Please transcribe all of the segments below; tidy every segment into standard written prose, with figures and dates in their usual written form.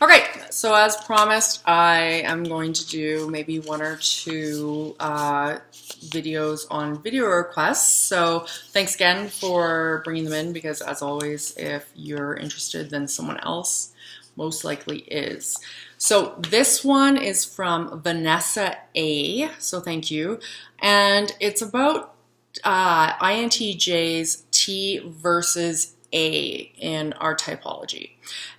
Okay, so as promised, I am going to do maybe one or two videos on video requests. So thanks again for bringing them in, because as always, if you're interested, then someone else most likely is. So this one is from Vanessa A. So thank you. And it's about INTJ's T versus A in our typology.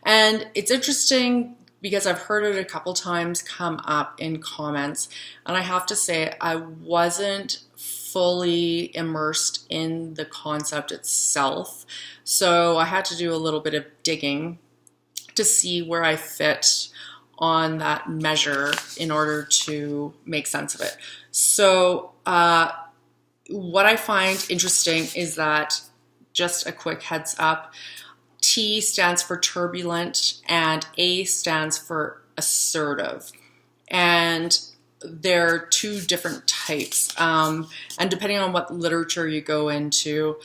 And it's interesting because I've heard it a couple times come up in comments, and I have to say I wasn't fully immersed in the concept itself. So I had to do a little bit of digging to see where I fit on that measure in order to make sense of it. So what I find interesting is that, just a quick heads up, T stands for turbulent and A stands for assertive. And they're two different types. And depending on what literature you go into,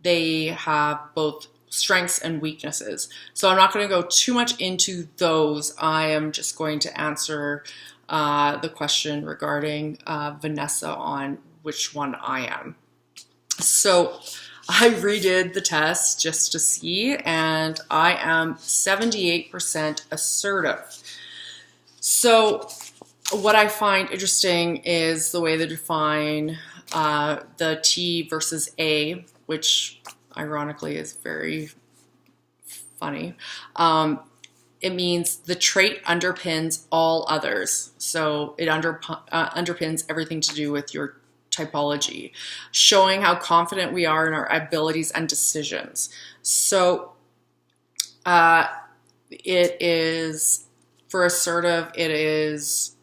they have both strengths and weaknesses. So I'm not going to go too much into those. I am just going to answer the question regarding Vanessa on which one I am. So I redid the test just to see, and I am 78% assertive. So what I find interesting is the way they define the T versus A, which ironically is very funny. It means the trait underpins all others. So it underpins everything to do with your typology, showing how confident we are in our abilities and decisions. So it is, for assertive, it is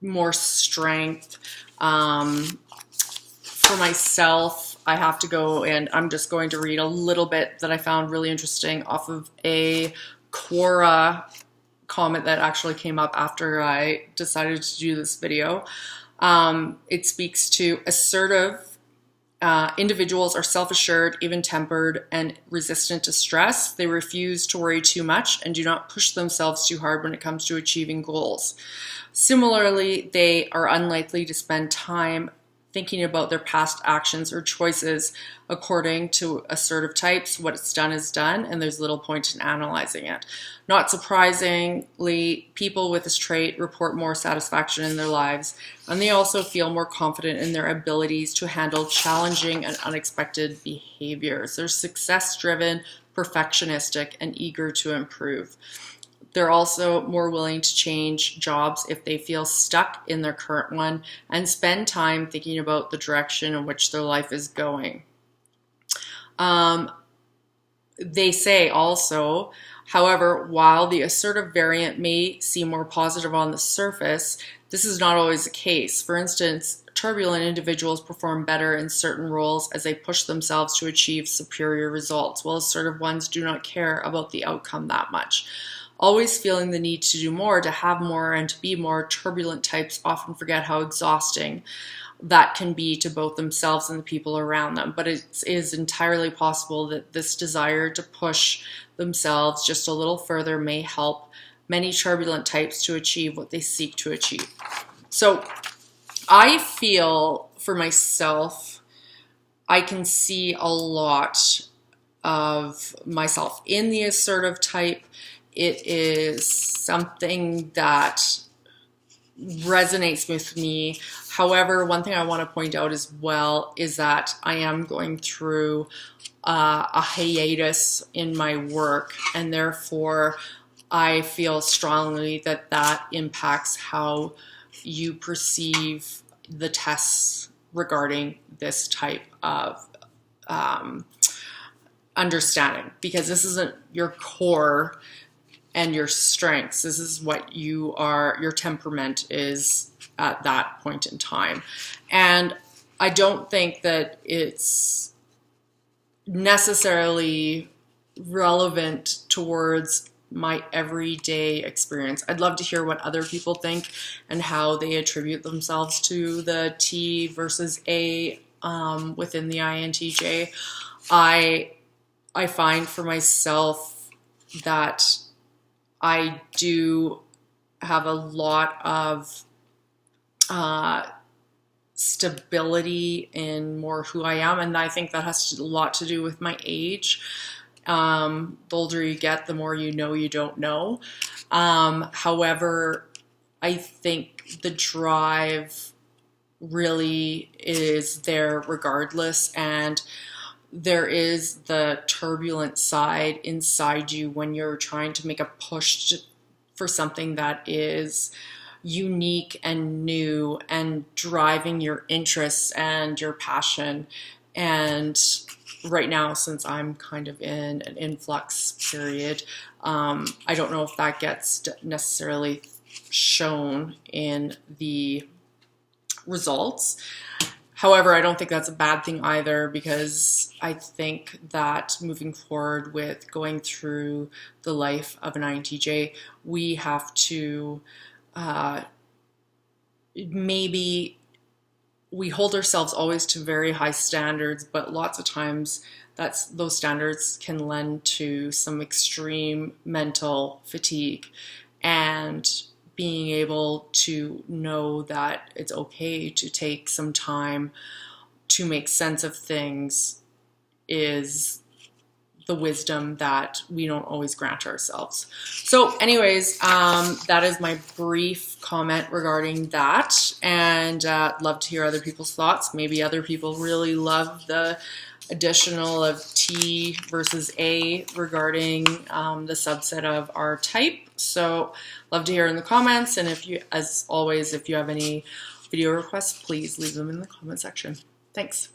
more strength. For myself, I have to go, and I'm just going to read a little bit that I found really interesting off of a Quora comment that actually came up after I decided to do this video. It speaks to assertive individuals are self-assured, even-tempered, and resistant to stress. They refuse to worry too much and do not push themselves too hard when it comes to achieving goals. Similarly, they are unlikely to spend time thinking about their past actions or choices. According to assertive types, what's done is done, and there's little point in analyzing it. Not surprisingly, people with this trait report more satisfaction in their lives, and they also feel more confident in their abilities to handle challenging and unexpected behaviors. They're success-driven, perfectionistic, and eager to improve. They're also more willing to change jobs if they feel stuck in their current one, and spend time thinking about the direction in which their life is going. They say also, however, while the assertive variant may seem more positive on the surface, this is not always the case. For instance, turbulent individuals perform better in certain roles as they push themselves to achieve superior results, while assertive ones do not care about the outcome that much. Always feeling the need to do more, to have more, and to be more, turbulent types often forget how exhausting that can be to both themselves and the people around them. But it is entirely possible that this desire to push themselves just a little further may help many turbulent types to achieve what they seek to achieve. So I feel for myself, I can see a lot of myself in the assertive type. It is something that resonates with me. However, one thing I want to point out as well is that I am going through a hiatus in my work, and therefore I feel strongly that that impacts how you perceive the tests regarding this type of understanding, because this isn't your core and your strengths. This is what you are, your temperament is at that point in time. And I don't think that it's necessarily relevant towards my everyday experience. I'd love to hear what other people think and how they attribute themselves to the T versus A within the INTJ. I find for myself that I do have a lot of stability in more who I am, and I think that has a lot to do with my age. The older you get, the more you know you don't know. However, I think the drive really is there regardless, and there is the turbulent side inside you when you're trying to make a push for something that is unique and new and driving your interests and your passion. And right now, since I'm kind of in an influx period, I don't know if that gets necessarily shown in the results. However, I don't think that's a bad thing either, because I think that moving forward with going through the life of an INTJ, we have to maybe we hold ourselves always to very high standards, but lots of times those standards can lend to some extreme mental fatigue. And being able to know that it's okay to take some time to make sense of things is the wisdom that we don't always grant ourselves. So anyways, that is my brief comment regarding that, and love to hear other people's thoughts. Maybe other people really love the additional of T versus A regarding the subset of our type. So love to hear in the comments, and if you, as always, if you have any video requests, please leave them in the comment section. Thanks.